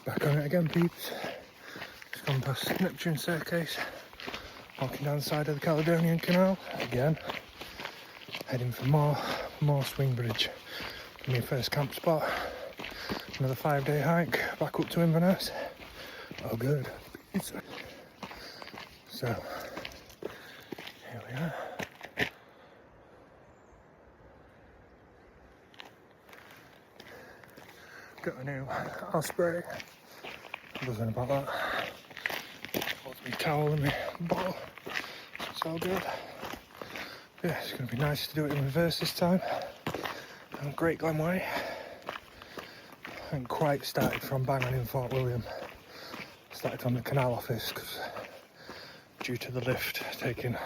Back on it again, peeps. Just gone past Neptune Staircase, walking down the side of the Caledonian Canal again, heading for more swing bridge. My first camp spot. Another 5-day hike back up to Inverness. Oh good. So here we are. Got a new Osprey. Buzzing about that. Got my towel and my bottle. It's all good. Yeah, it's going to be nice to do it in reverse this time. On Great Glen Way. I haven't quite started from bang on in Fort William. Started from the canal office because due to the lift taking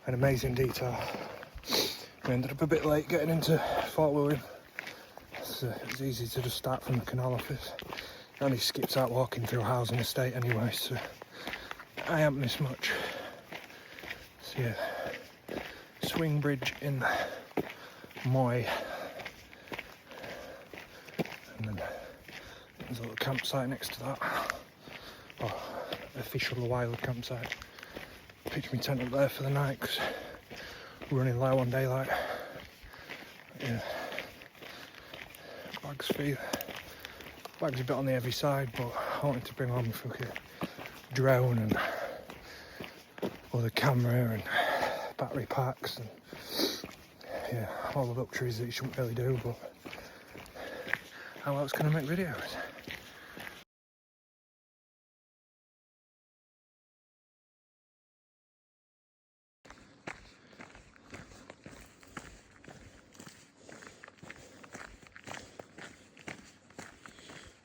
an amazing detour, we ended up a bit late getting into Fort William. It's easy to just start from the canal office. It only skips out walking through housing estate anyway, so I haven't missed much. So yeah, swing bridge in Moy, and then there's a little campsite next to that, or official wild campsite. Pitched my tent up there for the night because we're running low on daylight. Yeah. Bag's a bit on the heavy side, but I wanted to bring on my fucking drone and other camera and battery packs and yeah, all the luxuries that you shouldn't really do, but how else can I make videos?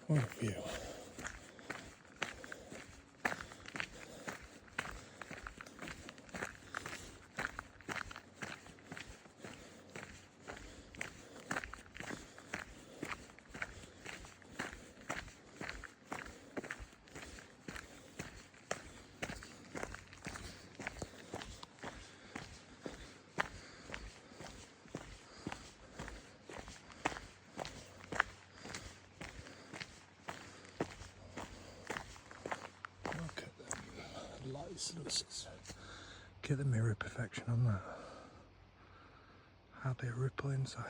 What a view. Get the mirror perfection on that. Hardly a ripple in sight.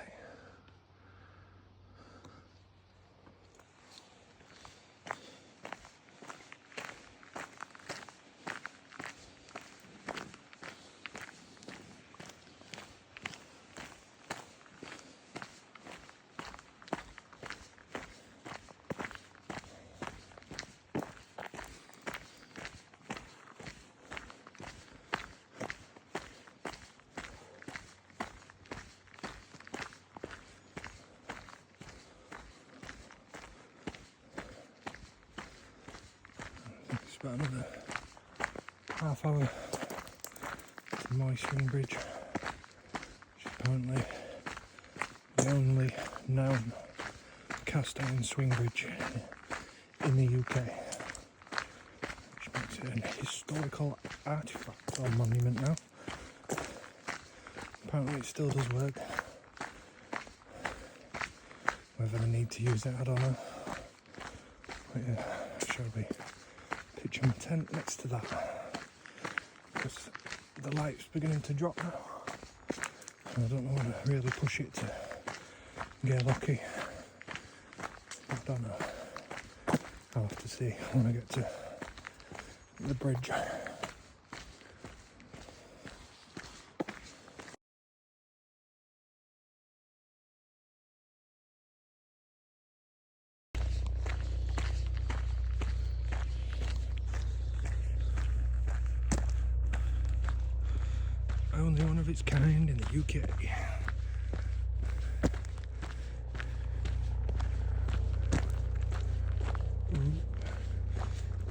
About another half hour to my swing bridge, which is apparently the only known cast iron swing bridge in the UK, which makes it an historical artefact or monument now. Apparently it still does work. Whether they need to use it, I don't know. But yeah, I shall be pitching my tent next to that because the light's beginning to drop now. I don't want to really push it to get lucky. I don't know. I'll have to see when I get to the bridge. Only one of its kind in the UK.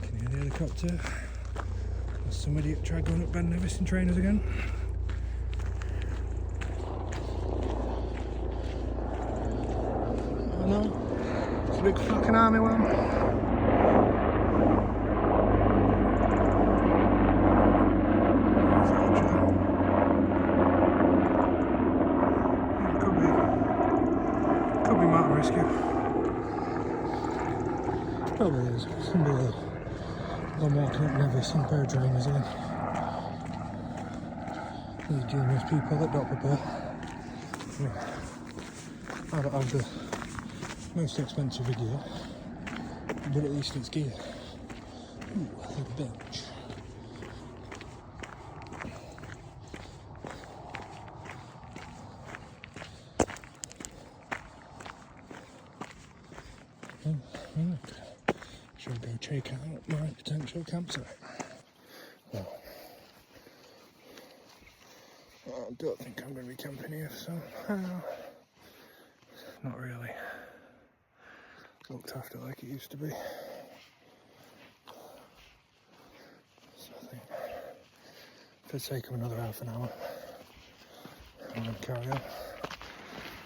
Can you hear the helicopter? There's some idiot tried going up Ben Nevis in trainers again. Oh no, it's a big fucking army one. I'm walking up never some pair of drainers again. These genius people that don't prepare. I don't have the most expensive gear, but at least it's gear. Ooh, like a bench. Look, should go check out my potential campsite. Well, I don't think I'm going to be camping here, so not really looked after like it used to be. So I think for the sake of another half an hour, I'm going to carry on.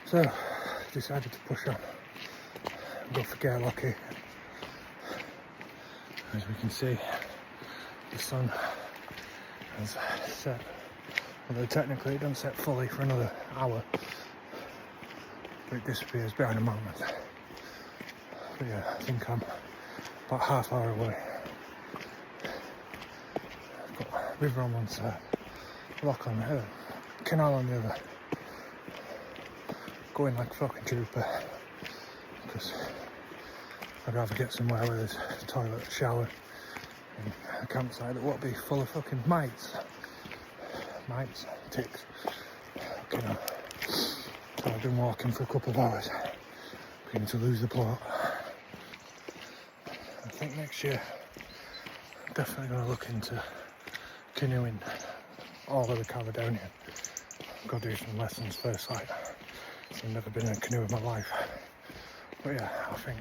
So decided to push on and go for Gairlocky. As we can see, the sun has set, although technically it doesn't set fully for another hour, but it disappears behind a mountain. But yeah, I think I'm about half hour away. I've got a river on one side, lock on the other, canal on the other. Going like a fucking trooper, because I'd rather get somewhere where there's a toilet, a shower, and a campsite that won't be full of fucking mites, ticks. Fucking hell. So I've been walking for a couple of hours, beginning to lose the plot. I think next year I'm definitely going to look into canoeing all over Caledonia. I've got to do some lessons first, like, I've never been in a canoe in my life. But yeah, I think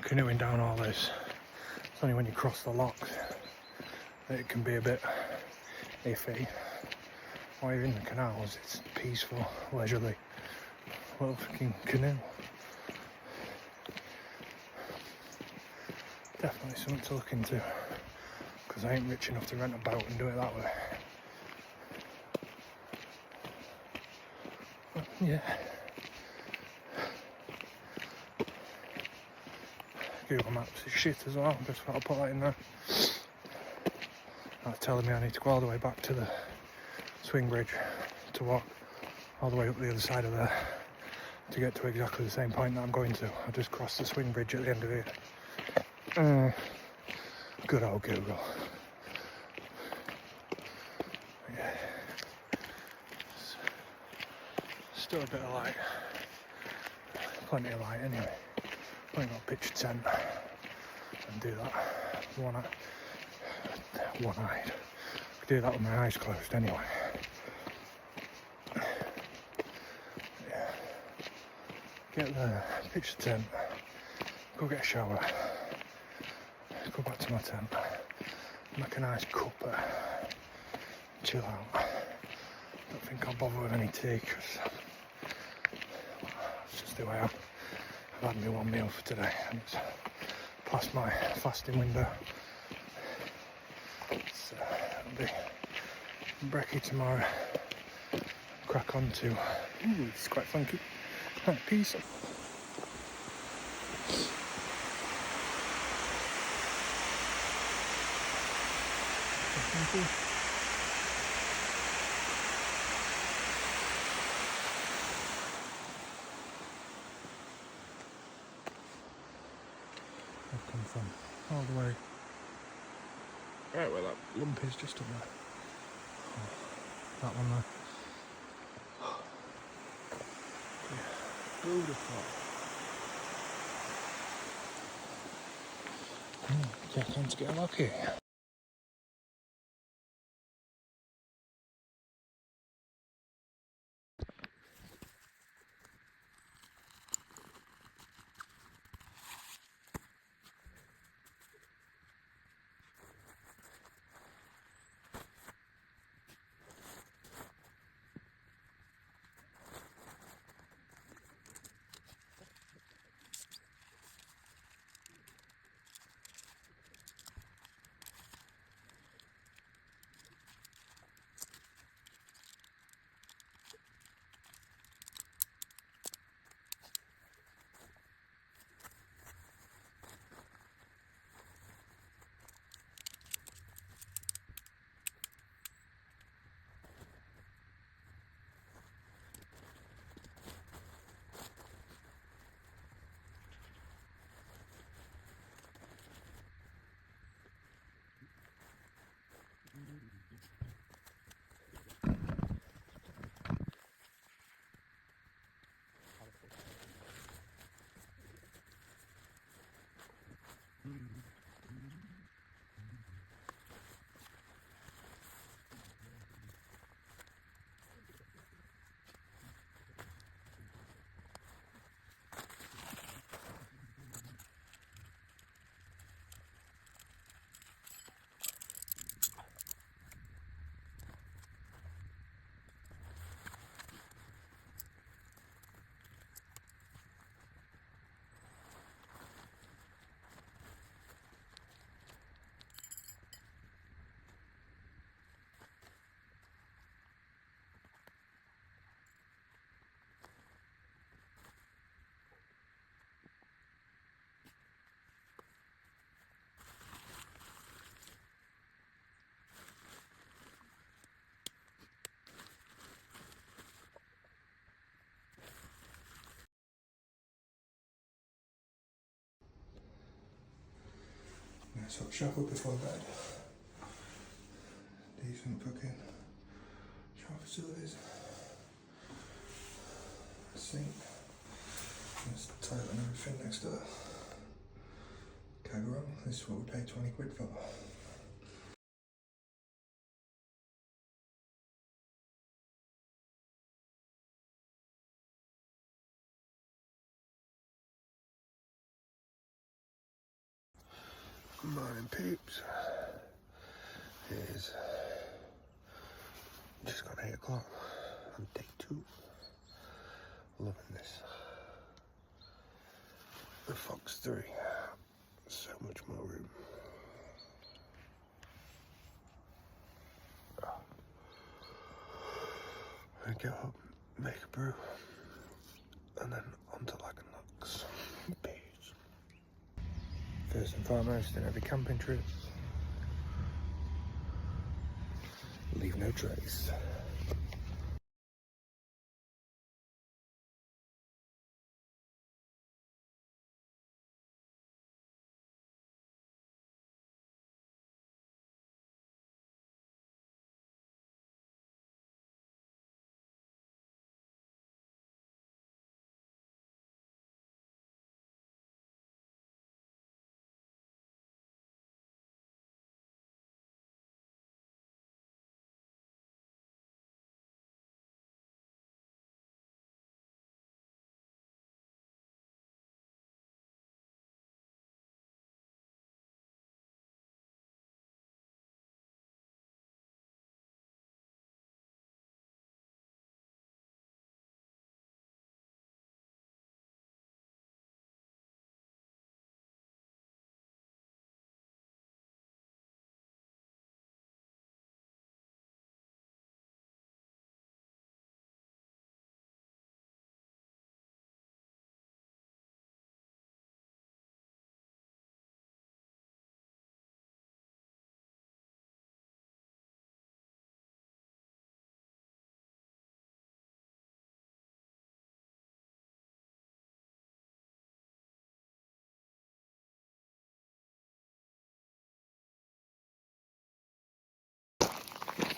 canoeing down all this, it's only when you cross the locks that it can be a bit iffy. While you're in the canals, it's peaceful, leisurely, little fucking canoe. Definitely something to look into, because I ain't rich enough to rent a boat and do it that way. But yeah. Google Maps is shit as well, just thought I'd put that in there. That's telling me I need to go all the way back to the swing bridge to walk all the way up the other side of there to get to exactly the same point that I'm going to. I just crossed the swing bridge at the end of it. Good old Google. Yeah. Still a bit of light. Plenty of light anyway. I'm going to pitch a tent and do that one-eyed. I do that with my eyes closed anyway. Yeah. Get there, pitch the tent, go get a shower, go back to my tent, make a nice cuppa, chill out. Don't think I'll bother with any tea, because it's just the way I've had me one meal for today, and it's past my fasting window. So it'll be brekkie tomorrow. Crack on to, ooh, it's quite funky. Right, peace. Thank you. I've come from all the way right where that lump is, just up there. Oh, that one there. Yeah, beautiful. Yeah, time to get lucky. sort of shower before bed. Decent fucking shower facilities. Sink. There's the toilet and everything next to it. Can't go wrong. This is what we paid 20 quid for. Morning peeps. It is just gone 8 o'clock on day 2. Loving this. The Fox 3. So much more room. I get up, make a brew, and then onto Lagan Locks. Peace. First and foremost in every camping trip, leave no trace.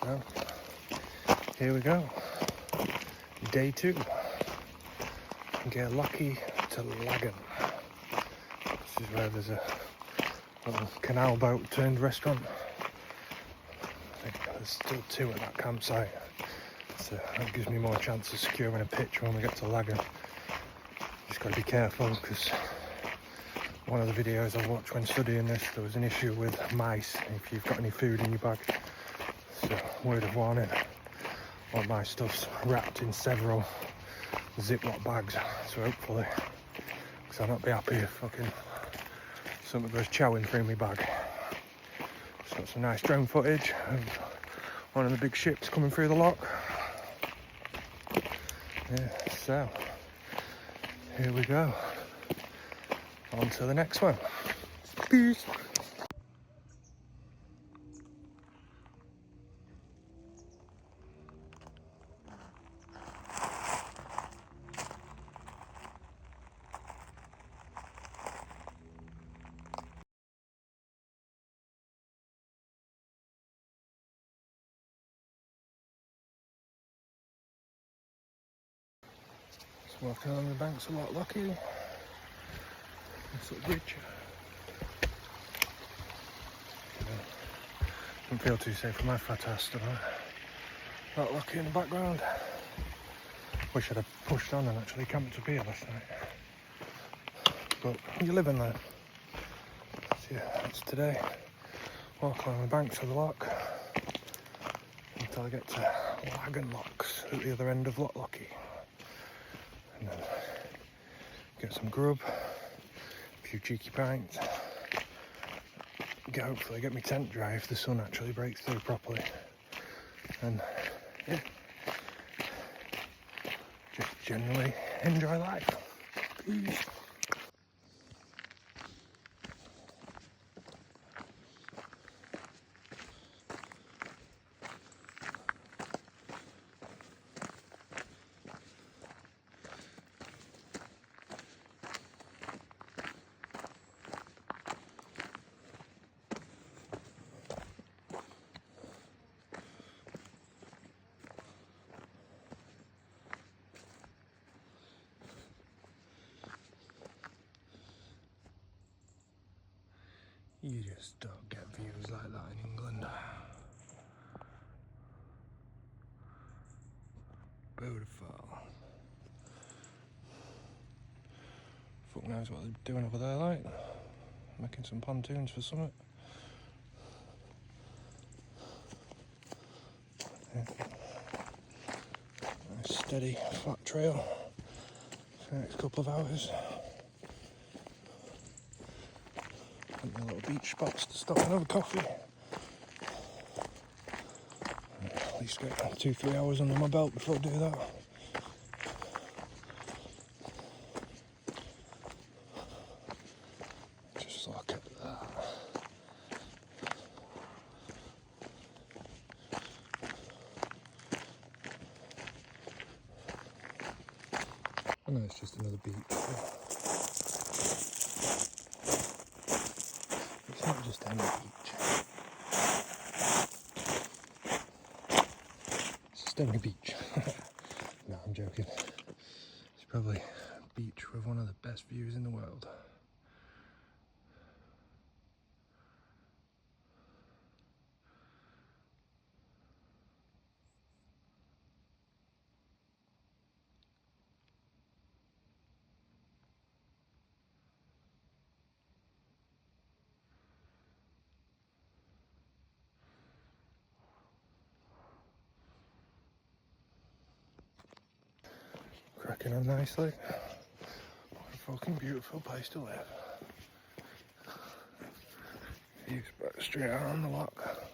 So, here we go. Day 2. Get lucky to Lagan. This is where there's a little canal boat turned restaurant. I think there's still 2 at that campsite. So that gives me more chance of securing a pitch when we get to Lagan. Just got to be careful because one of the videos I watched when studying this, there was an issue with mice if you've got any food in your bag. So, word of warning, all my stuff's wrapped in several Ziploc bags, so hopefully, because I'll not be happy if fucking something goes chowing through my bag. So got some nice drone footage of one of the big ships coming through the lock. Yeah, so, here we go. On to the next one. Peace. Walking along the banks a lot lucky. This little bridge. Don't feel too safe for my fat ass tonight. Not lucky in the background. Wish I'd have pushed on and actually camped up here last night. But you live in there. So yeah, that's today. Walk along the banks of the lock until I get to Lagan Locks at the other end of Loch Lockie. And then get some grub, a few cheeky pints, hopefully get my tent dry if the sun actually breaks through properly, and yeah, just generally enjoy life. Peace. You just don't get views like that in England. Beautiful. Fuck knows what they're doing over there, like. Making some pontoons for summit. Yeah. Nice steady, flat trail for the next couple of hours. And the little beach spots to stop and have a coffee. At least get 2-3 hours under my belt before I do that. Just look at that. I know it's just another beach. It's not just any beach. It's just any beach. No, I'm joking. It's probably a beach with one of the best views in the world. Cracking on nicely. What a fucking beautiful place to live. Views back straight out on the lock.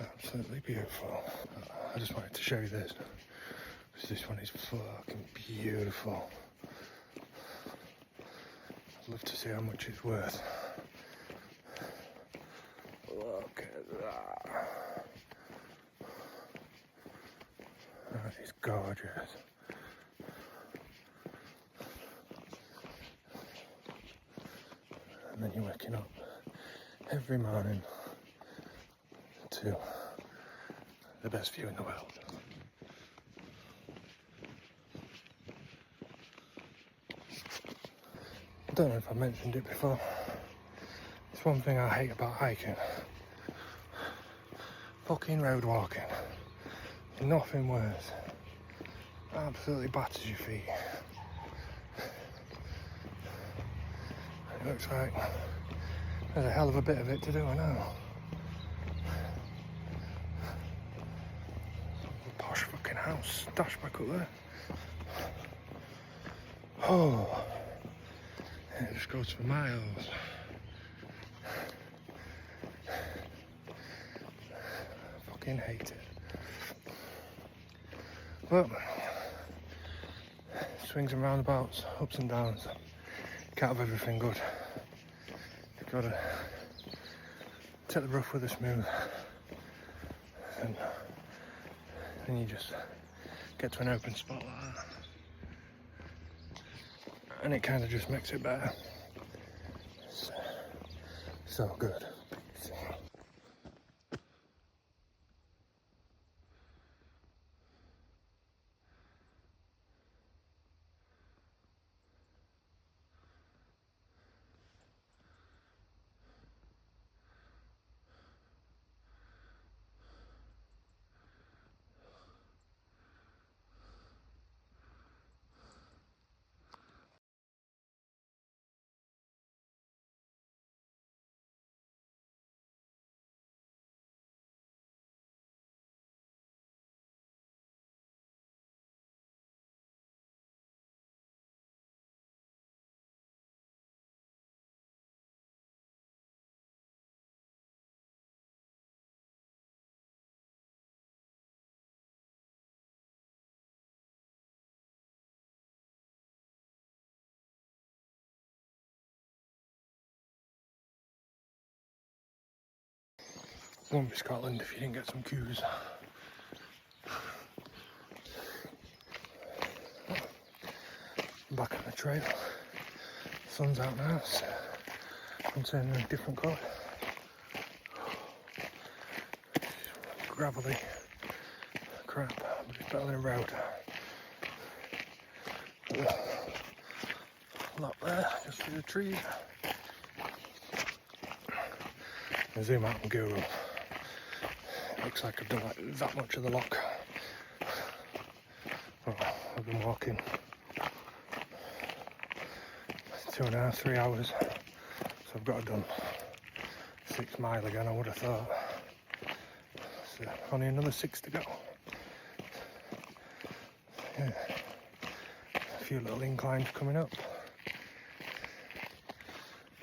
Absolutely beautiful. I just wanted to show you this, because this one is fucking beautiful. I'd love to see how much it's worth. Look at that. That is gorgeous. And then you're waking up every morning to the best view in the world. I don't know if I mentioned it before. It's one thing I hate about hiking. Fucking road walking. Nothing worse. Absolutely batters your feet. It looks like there's a hell of a bit of it to do, I know. Posh fucking house, dash back up there. Oh, it just goes for miles. I fucking hate it. But swings and roundabouts, ups and downs. Can't have everything good. You've got to take the rough with the smooth, and then you just get to an open spot like that, and it kind of just makes it better. So good. Won't be Scotland if you didn't get some cues. Back on the trail. Sun's out now, so I'm turning a different colour. Gravelly crap, but it's better than a road. Not there, just through the trees. I'll zoom out and go. Looks like I've done like that much of the lock. Well, I've been walking 2.5, 3 hours, so I've got it done 6 mile again, I would have thought. So only another 6 to go. Yeah. A few little inclines coming up.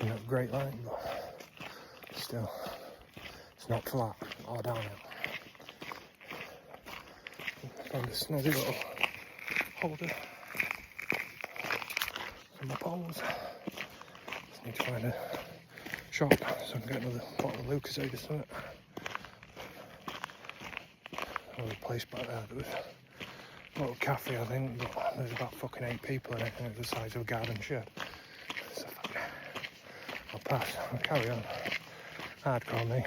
Not great line, but still, it's not flat or downhill. Found a snazzy little holder for my poles. Just need to find a shop so I can get another bottle of Lucasade or something. There was a place back there that was a little cafe, I think, but there's about fucking 8 people in it and it's the size of a garden shed. So I'll pass, I'll carry on. Hardcore me.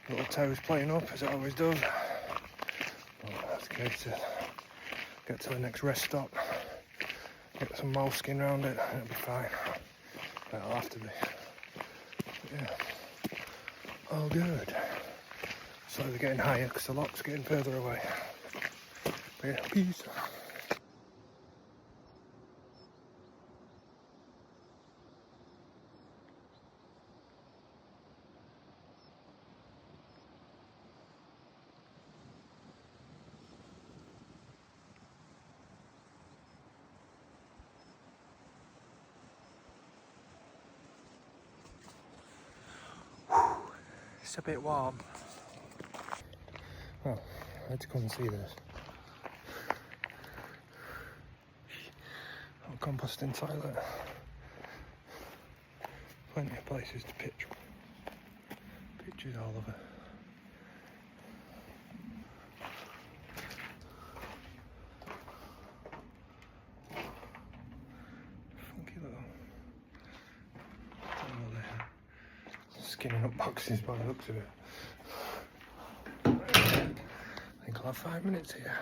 Little toes playing up as it always does. Well, that's okay to get to the next rest stop. Get some moleskin around it and it'll be fine. That'll have to be. But yeah. All good. Slowly getting higher because the lock's getting further away. But yeah, peace. It's a bit warm. Well, I had to come and see this. Composting toilet. Plenty of places to pitch. Pitches all over. Funky little tunnel there. Skinning up boxes by the looks of it. I think I'll have 5 minutes here.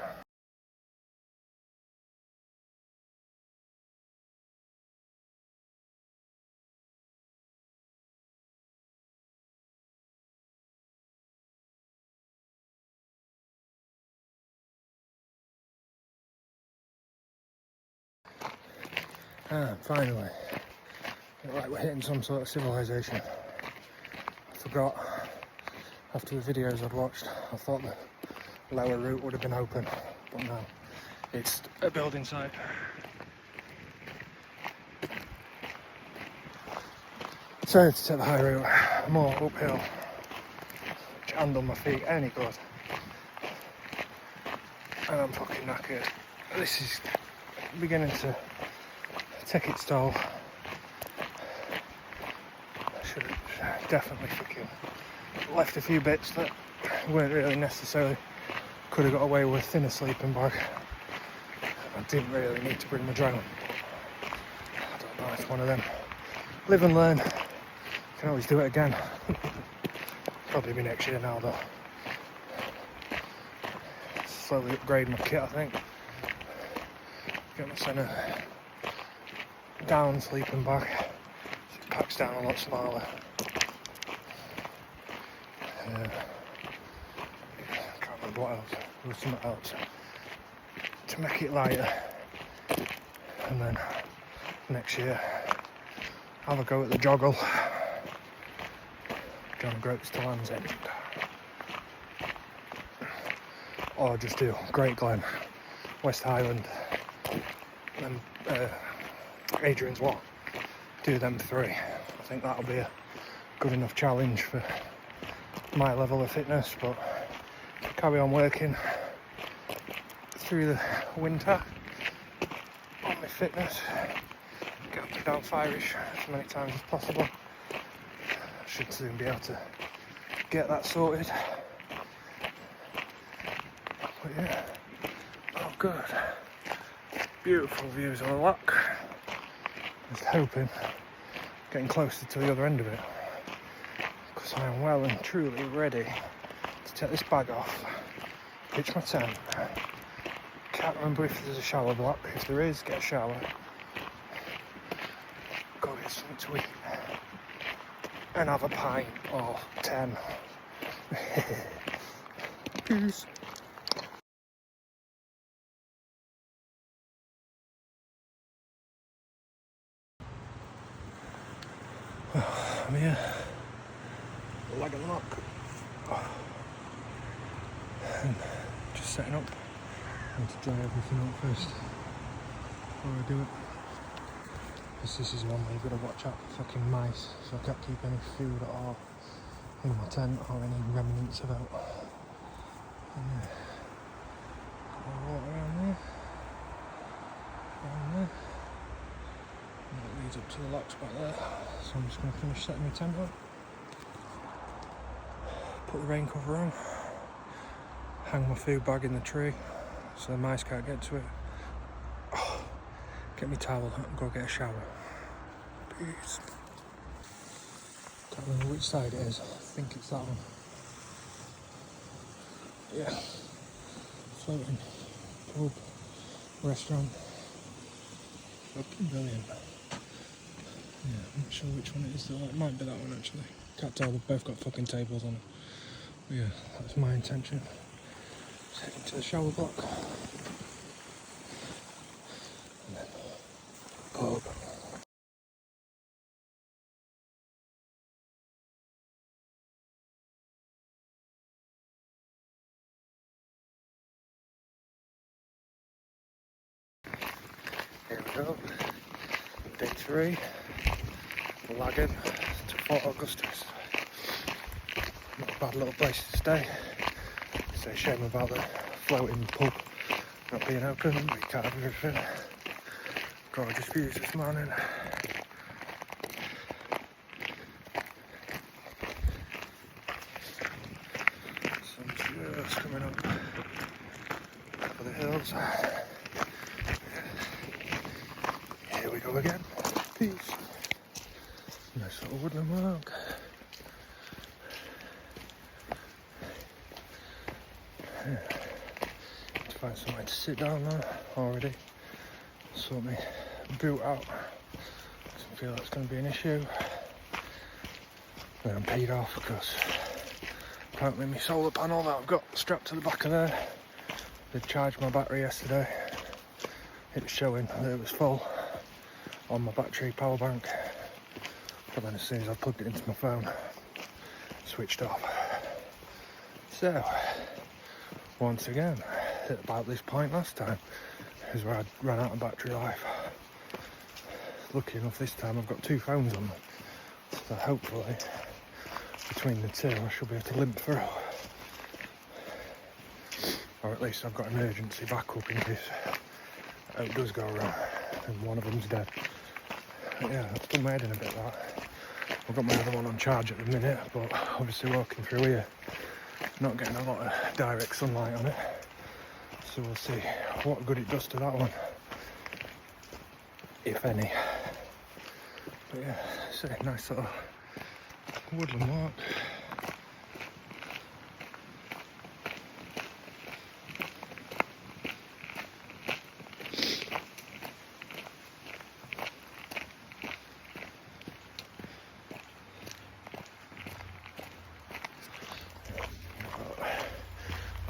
Finally. Look like we're hitting some sort of civilization. I forgot, after the videos I'd watched, I thought the lower route would have been open, but no, it's a building site. So to take the high route, more uphill, which ain't on my feet any good. And I'm fucking knackered. This is beginning to take its toll. I should have definitely fucking left a few bits that weren't really necessary. Could have got away with in a sleeping bag. I didn't really need to bring my drone. I don't know, it's one of them. Live and learn. Can always do it again. Probably be next year now though. Slowly upgrade my kit, I think. Get my centre down sleeping bag. So it packs down a lot smaller. I can't remember what else. There was something else to make it lighter. And then next year have a go at the joggle. John Groats to Land's End. Or just do Great Glen, West Highland, and Adrian's Walk. Do them 3. I think that'll be a good enough challenge for my level of fitness, but carry on working through the winter on my fitness. Get up and down Firish as many times as possible. I should soon be able to get that sorted. But yeah, oh good. Beautiful views of the lock. Just hoping, getting closer to the other end of it, because I am well and truly ready to take this bag off, pitch my tent, can't remember if there's a shower block. If there is, get a shower. Go get something to eat. And have a pint or 10. Peace. I'm here. Lag and lock. And just setting up. I need to dry everything up first before I do it. Because this is one where you've got to watch out for fucking mice, so I can't keep any food at all in my tent or any remnants about. And yeah. Got my water around there. Around there. And that leads up to the locks back there. So I'm just going to finish setting my tent up. Put the rain cover on. Hang my food bag in the tree so the mice can't get to it. Oh, get my towel and go get a shower. Peace. Can't remember which side it is. I think it's that one. Yeah. Floating pub, restaurant. Fucking brilliant. Yeah, I'm not sure which one it is though. It might be that one actually. Can't tell, they've both got fucking tables on them. But yeah, that's my intention. Just heading to the shower block. And then pub. Here we go. Day 3. We're lagging to Fort Augustus. Not a bad little place to stay. It's a shame about the floating pub not being open, but you can't have everything. Gorgeous views this morning. Sun's just coming up over the hills. Here we go again. Peace. Nice little woodland walk. Yeah. Need to find somewhere to sit down now already. Sort my boot out. Doesn't feel like it's going to be an issue. Then I'm paid off because apparently my solar panel that I've got strapped to the back of there, they charged my battery yesterday. It was showing that it was full on my battery power bank. But then as soon as I plugged it into my phone, switched off. So, once again, at about this point last time, is where I ran out of battery life. Lucky enough this time I've got 2 phones on me. So hopefully, between the 2 I should be able to limp through. Or at least I've got an emergency backup in case it does go wrong and one of them's dead. But yeah, that's done my head in a bit that. I've got my other one on charge at the minute, but obviously walking through here, not getting a lot of direct sunlight on it. So we'll see what good it does to that one, if any. But yeah, it's a nice little woodland walk.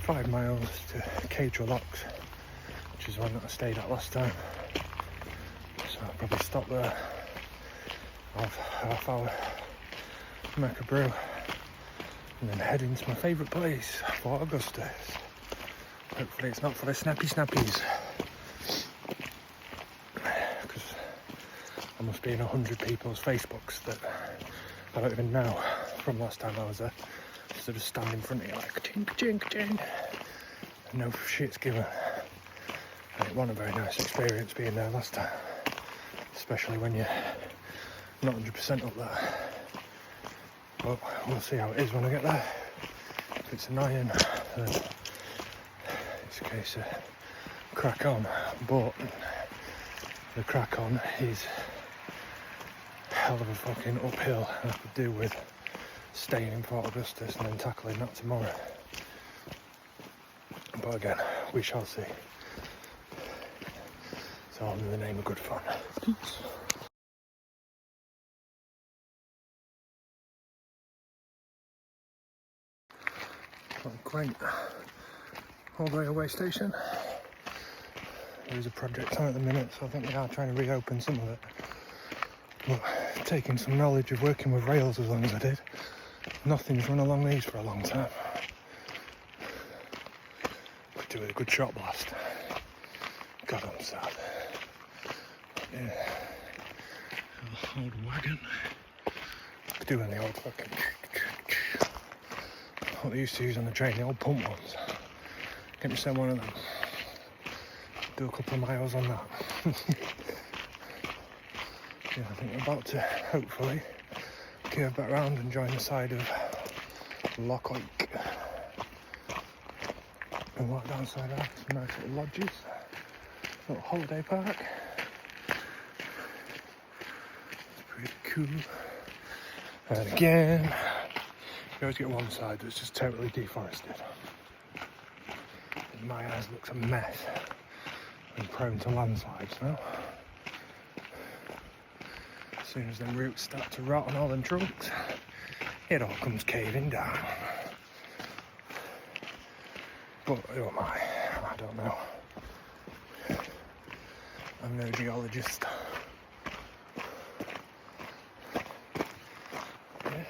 5 miles to Cadra Locks, which is one that I stayed at last time. So I'll probably stop there, have half hour, make a brew, and then head into my favourite place, Fort Augustus. Hopefully it's not for the snappies. Because I must be in 100 people's Facebooks that I don't even know from last time I was there. So just stand in front of you like tink tink tink. No shit's given. And it wasn't a very nice experience being there last time. Especially when you're not 100% up there. But we'll see how it is when I get there. If it's annoying, then it's a case of crack on. But the crack on is a hell of a fucking uphill I could do with staying in Fort Augustus and then tackling that tomorrow. But again, we shall see. All in the name of good fun. Peace. Quite all the way away station. There is a project on at the minute, so I think they are trying to reopen some of it. But taking some knowledge of working with rails as long as I did, nothing's run along these for a long time. Could do with a good shot blast. God, I'm sad. Yeah. Old wagon. Could do in the old fucking what they used to use on the train, the old pump ones. Get myself one of them. Do a couple of miles on that. Yeah, I think we're about to hopefully curve back round and join the side of Loch Lake. And walk down side of that, some nice little lodges, little holiday park. It's pretty cool. And again, you always get one side that's just totally deforested. And my eyes looks a mess and prone to landslides now. As soon as them roots start to rot on all them trunks, it all comes caving down. But who am I? I don't know. I'm no geologist. Yeah.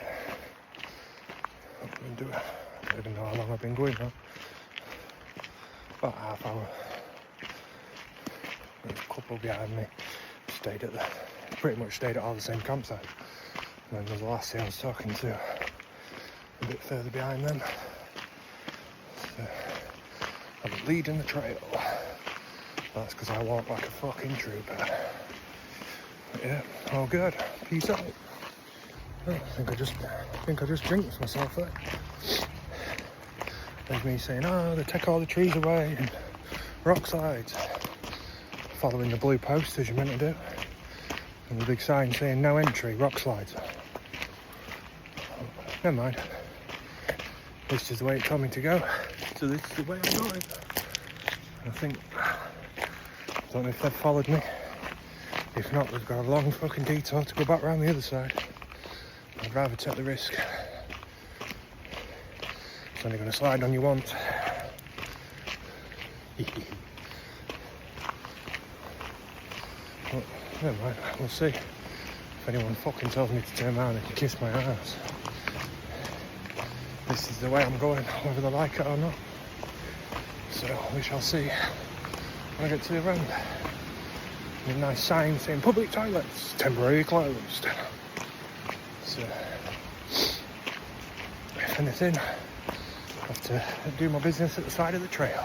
I don't even know how long I've been going now. About half hour. There's a couple behind me. Pretty much stayed at all the same campsite. And then there's the last I was talking to a bit further behind them. So I'm leading the trail. That's because I walk like a fucking trooper. But yeah, all good. Peace out. Oh, I think I just jinxed myself there. There's me saying, oh, they take all the trees away and rock slides. Following the blue post as you're meant to do. And the big sign saying no entry, rock slides. Never mind. This is the way it told me to go. So this is the way I'm going. I think, I don't know if they've followed me. If not, they've got a long fucking detour to go back round the other side. I'd rather take the risk. It's only going to slide on you once. But never mind, we'll see. If anyone fucking tells me to turn around, they can kiss my ass. This is the way I'm going, whether they like it or not. So we shall see when I get to the end. A nice sign saying public toilets temporarily closed. So if anything, I have to do my business at the side of the trail.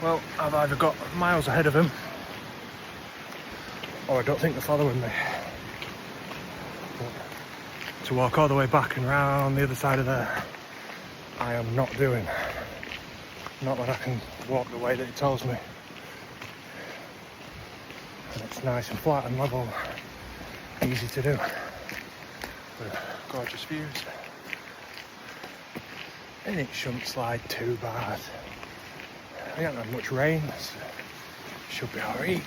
Well, I've either got miles ahead of them, or I don't think they're following me. But to walk all the way back and round the other side of there, I am not doing. Not when I can walk the way that it tells me. And it's nice and flat and level, easy to do. With gorgeous views. And it shouldn't slide too bad. We haven't had much rain, so should be alright.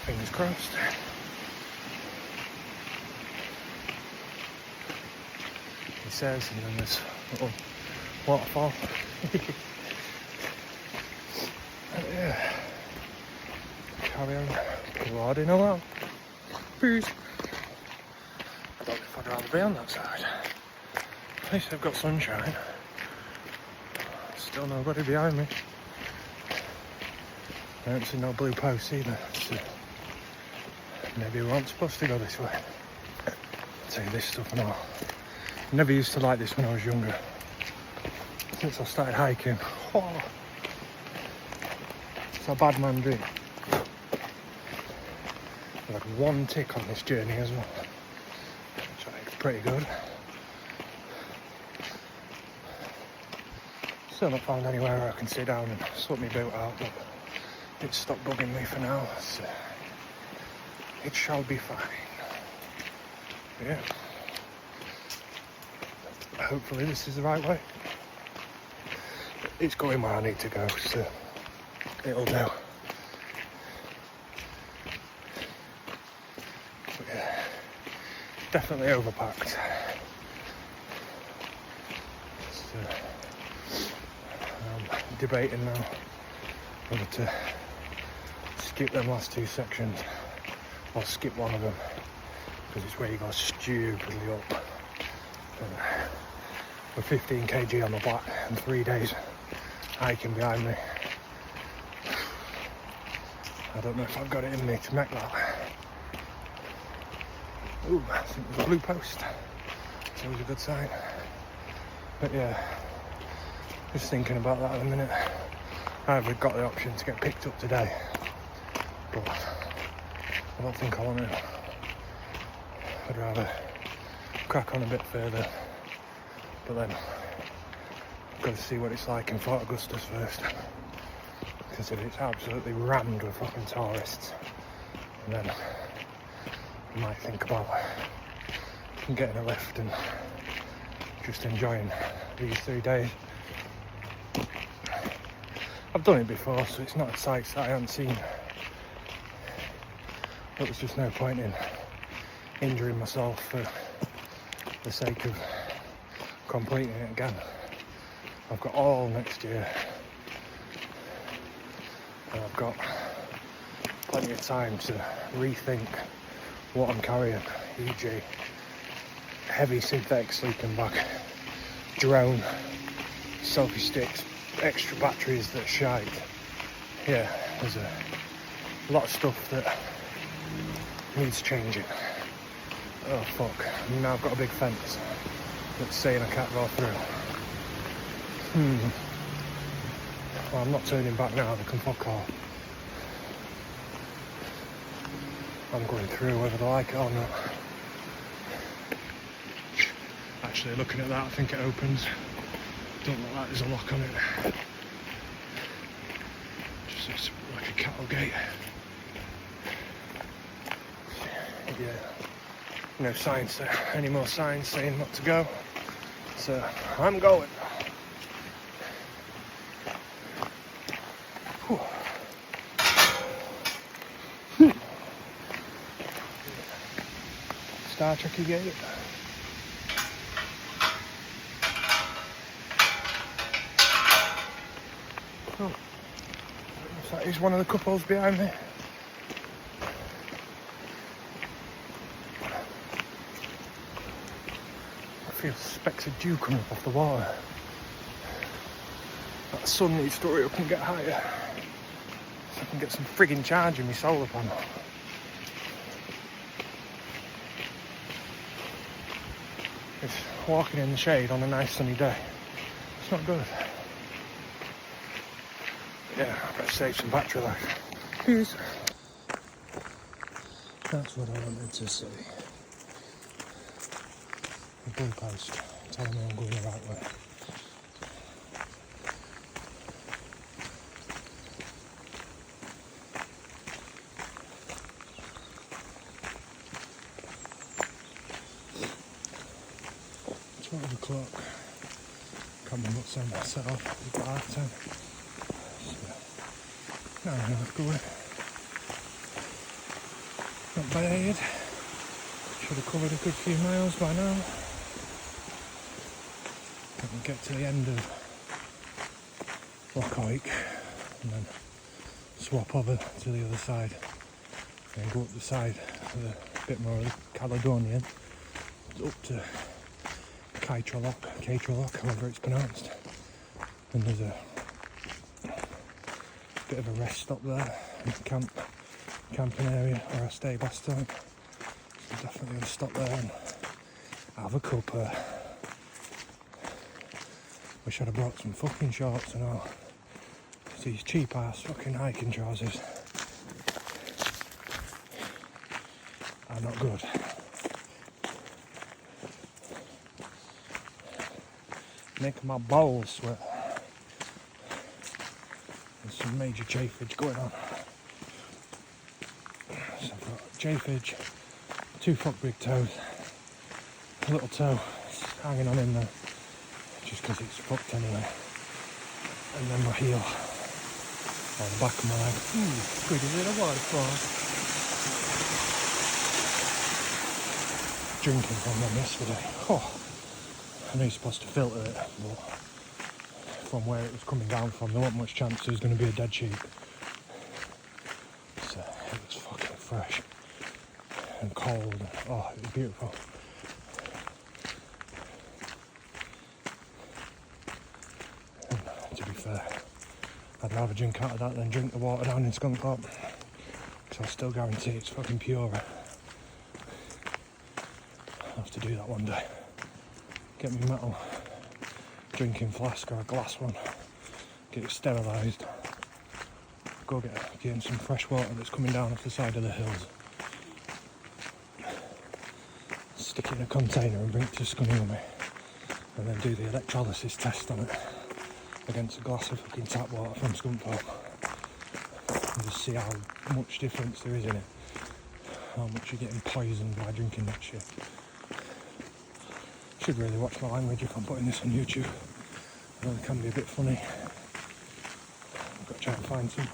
Fingers crossed. He says, and then there's a little waterfall. Yeah. Carry on plodding along. Peace. I don't know if I'd rather be on that side. At least I've got sunshine. Still nobody behind me. I don't see no blue posts either. So maybe we weren't supposed to go this way. I'll tell you this stuff and all. Never used to like this when I was younger. Since I started hiking. Oh, it's a bad man dream. I've had one tick on this journey as well. Which I think is pretty good. Still not found anywhere where I can sit down and sort my boot out, but it's stopped bugging me for now, so it shall be fine. Yeah. Hopefully this is the right way. it's going where I need to go, so it'll do. But yeah, definitely overpacked. So, I'm debating now whether to skip them last 2 sections or skip one of them, because it's where you go stupidly up. With 15 kg on my back and 3 days hiking behind me, I don't know if I've got it in me to make that. Ooh, I think there's a blue post. It's always a good sign. But yeah, just thinking about that in a minute. I've got the option to get picked up today, but I don't think I want to. I'd rather crack on a bit further, but then I've got to see what it's like in Fort Augustus first, because if it's absolutely rammed with fucking tourists, and then I might think about getting a lift and just enjoying these 3 days. I've done it before, so it's not sights that I haven't seen, but there's just no point in injuring myself for the sake of completing it again. I've got all next year, and I've got plenty of time to rethink what I'm carrying, e.g. heavy synthetic sleeping bag, drone, selfie sticks, extra batteries that shite. Yeah, there's a lot of stuff that needs changing. Oh fuck, now I've got a big fence that's saying I can't go through. Well, I'm not turning back now, they can fuck off. I'm going through whether they like it or not. Actually, looking at that, I think it opens. Don't look like there's a lock on it. Just looks like a cattle gate. Yeah. No signs there. Any more signs saying not to go. So I'm going. Whew. Star Trekky gate. Oh, looks like he's one of the couples behind me. I feel specks of dew coming up off the water. That sun needs to hurry up and get higher, so I can get some frigging charge in my solar panel. It's walking in the shade on a nice sunny day. It's not good. Yeah, I better save some battery life. Cheers. That's what I wanted to say. The blue post telling me I'm going the right way. It's 12 o'clock. Can't remember what time I set off. We've got half time. So, 9.5 going. Not bad. Should have covered a good few miles by now. I can get to the end of Lochhoik and then swap over to the other side and go up the side with a bit more Caledonian up to Catraloch, however it's pronounced. And there's a bit of a rest stop there, camping area where I stayed last time. So I'm definitely going to stop there and have a cuppa. Wish I'd have brought some fucking shorts and all. These cheap ass fucking hiking trousers are not good. Making my balls sweat. There's some major chafage going on. So I've got chafage, 2 front big toes, a little toe hanging on in there, just because it's fucked anyway. and then my heel, or the back of my leg. Pretty little waterfall. Drinking from them yesterday. Oh, I know you're supposed to filter it, but from where it was coming down from, there wasn't much chance there was going to be a dead sheep. So it was fucking fresh and cold. Oh, it was beautiful. And to be fair, I'd rather drink out of that than drink the water down in Skunk Hop, because I still guarantee it's fucking purer. I'll have to do that one day. Get me metal drinking flask or a glass one, get it sterilised, go get some fresh water that's coming down off the side of the hills, stick it in a container and bring it to Scunny with me, and then do the electrolysis test on it against a glass of fucking tap water from Skunk Park, and just see how much difference there is in it, how much you're getting poisoned by drinking that shit. Should really watch my language if I'm putting this on YouTube. I know it can be a bit funny. I've got to try and find some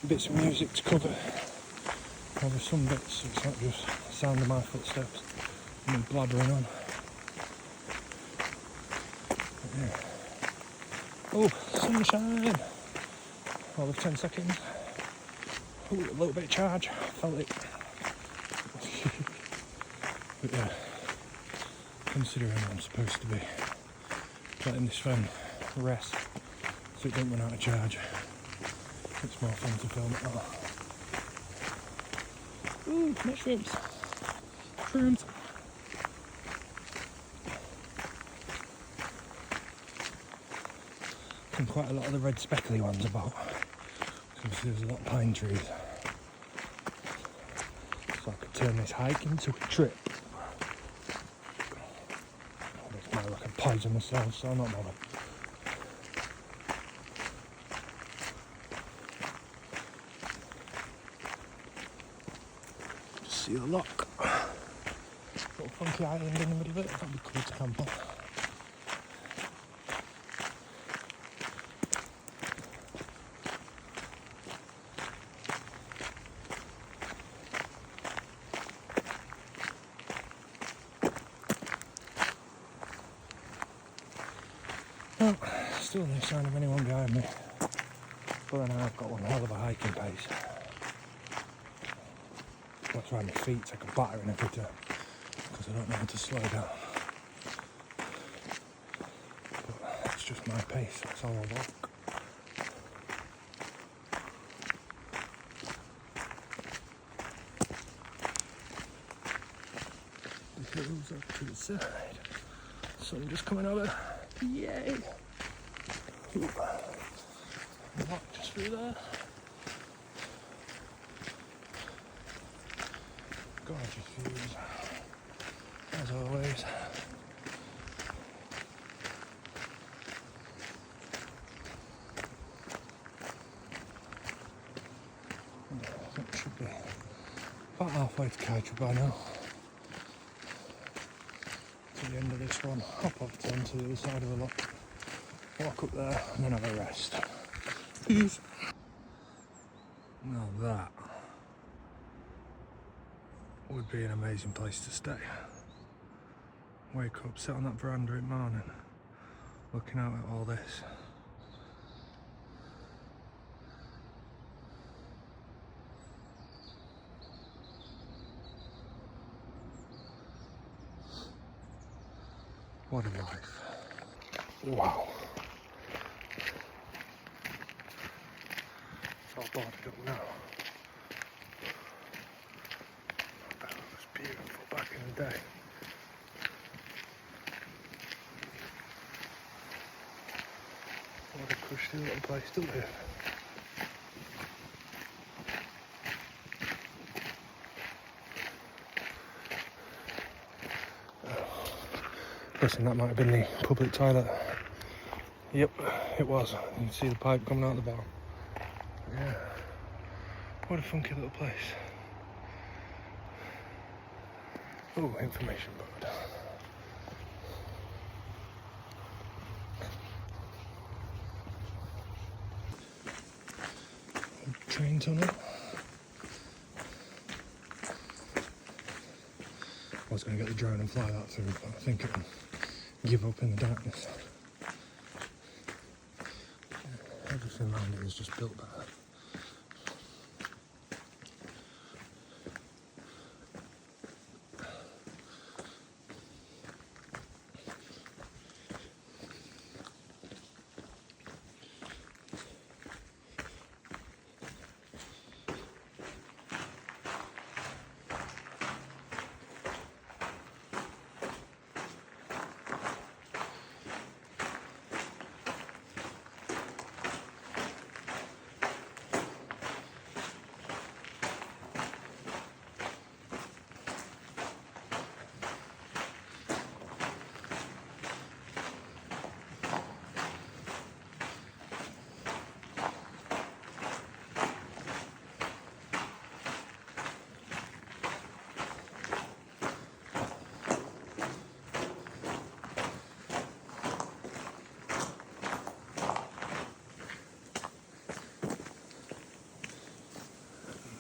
bits of music to cover. Over some bits, so it's not just the sound of my footsteps and me blabbering on. But yeah. Oh, sunshine! All of 10 seconds. Oh, a little bit of charge. Felt it. But yeah. Considering I'm supposed to be letting this phone rest so it don't run out of charge, it's more fun to film it now. Ooh, mushrooms! Shrooms! And quite a lot of the red speckly ones about, because there's a lot of pine trees. So I could turn this hike into a trip. I can poison myself, so I'm not bothered. Just see the lock. Little funky island in the middle of it. That'd be cool to camp on. Well, still no sign of anyone behind me, but then I've got one hell of a hiking pace. That's why my feet take a battering every time, because I don't know how to slow down. But that's just my pace, that's how I walk. The hills up to the side, sun just coming over. Yay! Ooh. Walk just through there. Gorgeous views, as always. I think it should be about halfway to Kaitra by now. To the end of this one, hop off down to the other side of the lock, walk up there, and then have a rest. Peace. Now that would be an amazing place to stay. Wake up, sit on that veranda in the morning, looking out at all this. What a life. Wow. It's all boarded up now. That was beautiful back in the day. What a cushy little place to live. Listen, that might have been the public toilet. Yep, it was. You can see the pipe coming out the bottom. Yeah. What a funky little place. Oh, information board. train tunnel. I was going to get the drone and fly that through, but I think it'll give up in the darkness. Everything around it is just built better.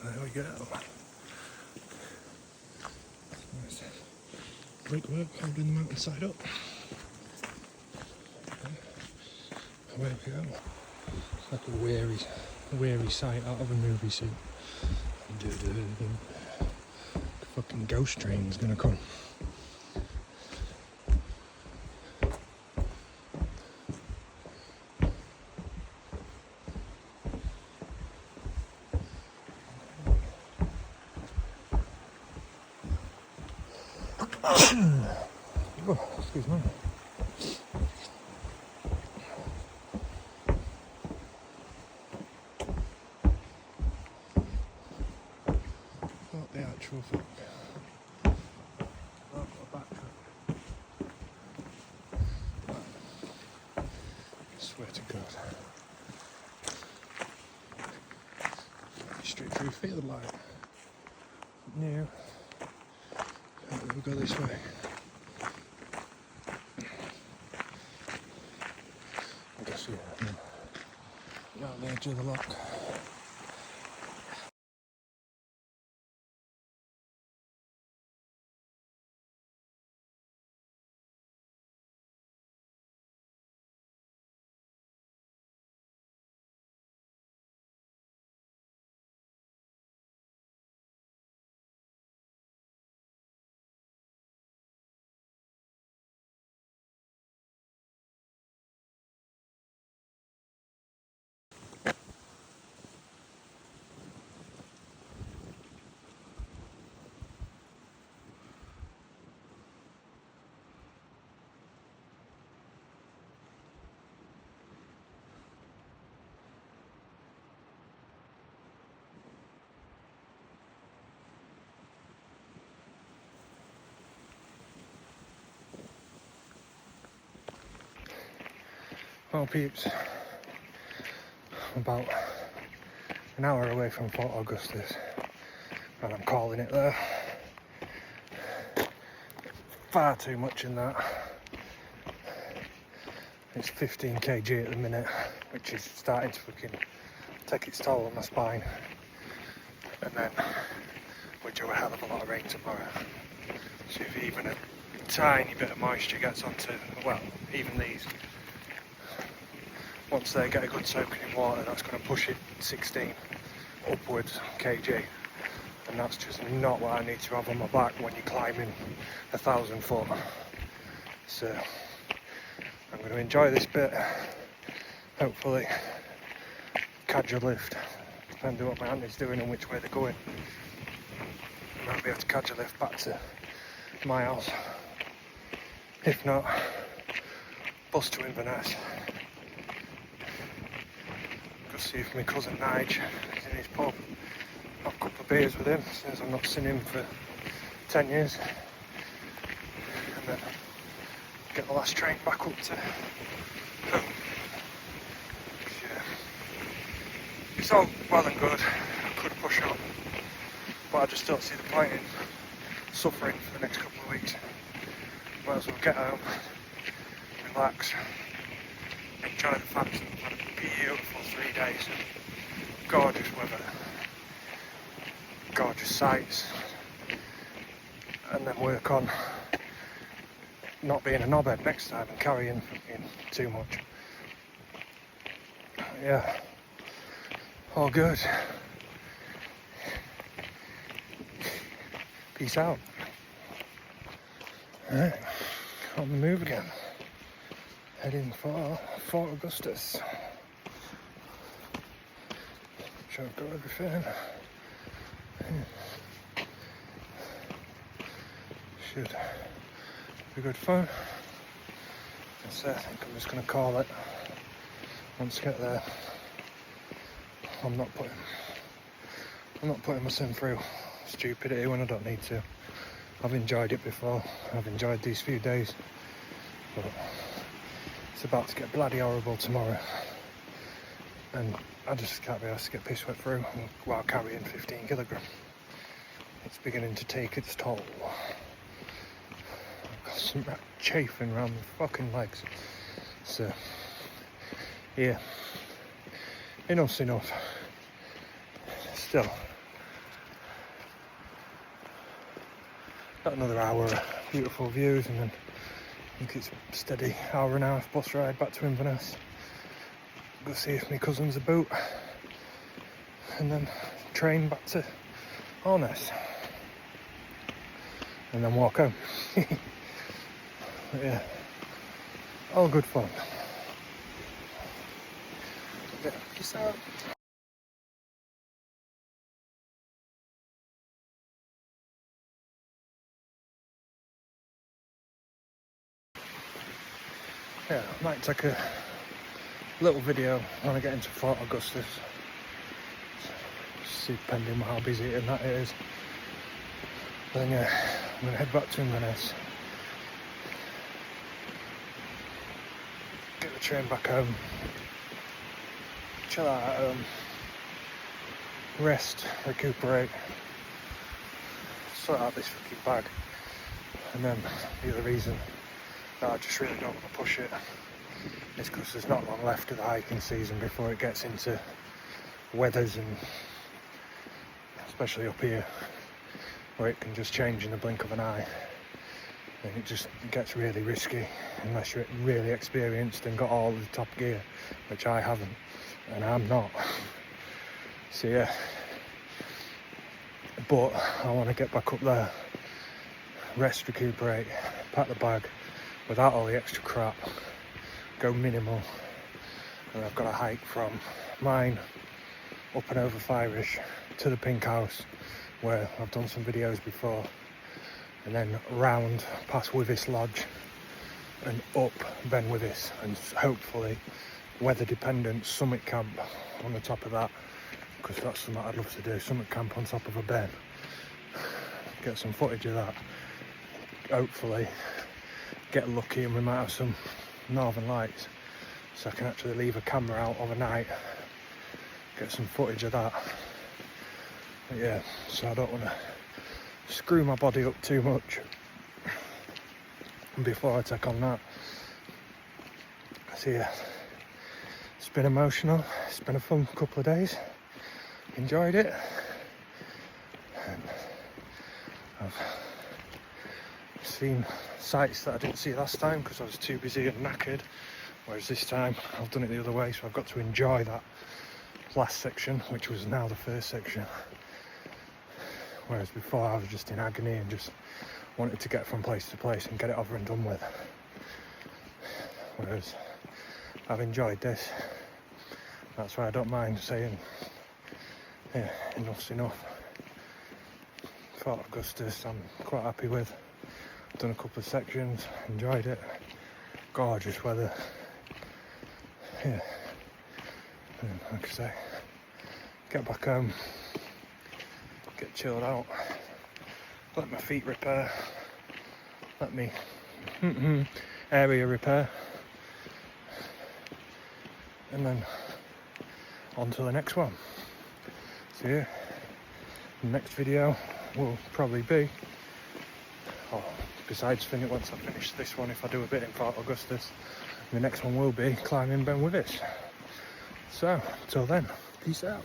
There we go. Nice brickwork holding the mountainside up. Away we go. It's like a weary sight out of a movie scene. Fucking ghost train's gonna come. Oh, excuse me. Not the actual fuck. I've got a backtrack. I swear to God. Straight through field line. New. We'll go this way. I guess yeah, on the edge of the lock. Well, peeps, I'm about an hour away from Fort Augustus, and I'm calling it there. Far too much in that. It's 15 kg at the minute, which is starting to fucking take its toll on my spine. And then we do a hell of a lot of rain tomorrow. So if even a tiny bit of moisture gets onto, well, even these, once they get a good soaking in water, that's going to push it 16 upwards kg, and that's just not what I need to have on my back when you're climbing 1,000 foot. So I'm going to enjoy this bit, hopefully catch a lift, depending on what my auntie's doing and which way they're going. I might be able to catch a lift back to my house. If not, bus to Inverness. See if my cousin Nige is in his pub. Have a couple of beers with him since I've not seen him for 10 years. And then get the last train back up to home. Yeah. It's all well and good. I could push on, but I just don't see the point in suffering for the next couple of weeks. Might as well get home, relax, enjoy the fact that I've had a beautiful 3 days. gorgeous weather, gorgeous sights, and then work on not being a knobhead next time and carrying in too much. Yeah, all good. Peace out. Alright, on the move again. Heading for Fort Augustus. Sure I've got everything. Should be good fun. So I think I'm just going to call it. Once I get there, I'm not putting myself through stupidity when I don't need to. I've enjoyed it before. I've enjoyed these few days, but it's about to get bloody horrible tomorrow, and I just can't be asked to get piss wet through while carrying 15 kilograms. It's beginning to take its toll. I've got some chafing around my fucking legs. So yeah, enough's enough. Still, got another hour of beautiful views, and then I think it's a steady hour and a half bus ride back to Inverness. Go see if my cousin's about, and then train back to Horness, and then walk home. But yeah, all good fun. Yeah, peace out. Yeah, I might take a little video when I get into Fort Augustus. See, depending on how busy and that it is. But then yeah, I'm going to head back to Inverness. Get the train back home. Chill out at home. Rest, recuperate. Sort out this fucking bag. And then the other reason that I just really don't want to push it is because there's not long left of the hiking season before it gets into weathers, and especially up here where it can just change in the blink of an eye, and it just gets really risky unless you're really experienced and got all the top gear, which I haven't, and I'm not. So yeah, but I want to get back up there, rest, recuperate, pack the bag without all the extra crap, go minimal, and I've got to hike from mine up and over Firish to the Pink House, where I've done some videos before, and then round past Wivis Lodge and up Ben Wivis, and hopefully weather dependent summit camp on the top of that, because that's something I'd love to do, summit camp on top of a Ben, get some footage of that, hopefully get lucky and we might have some northern lights, so I can actually leave a camera out overnight, get some footage of that. But yeah, so I don't want to screw my body up too much before I take on that. So yeah, it's been emotional, it's been a fun couple of days, enjoyed it, and I've seen sights that I didn't see last time because I was too busy and knackered, whereas this time I've done it the other way, so I've got to enjoy that last section, which was now the first section, whereas before I was just in agony and just wanted to get from place to place and get it over and done with, whereas I've enjoyed this. That's why I don't mind saying, yeah, enough's enough. Fort Augustus I'm quite happy with. Done a couple of sections, enjoyed it, gorgeous weather, yeah, and like I say, get back home, get chilled out, let my feet repair, let me area repair, and then on to the next one. So yeah, the next video will probably be, besides once I finish this one, if I do a bit in Fort Augustus, the next one will be climbing Ben Wivis. So, till then, Peace out.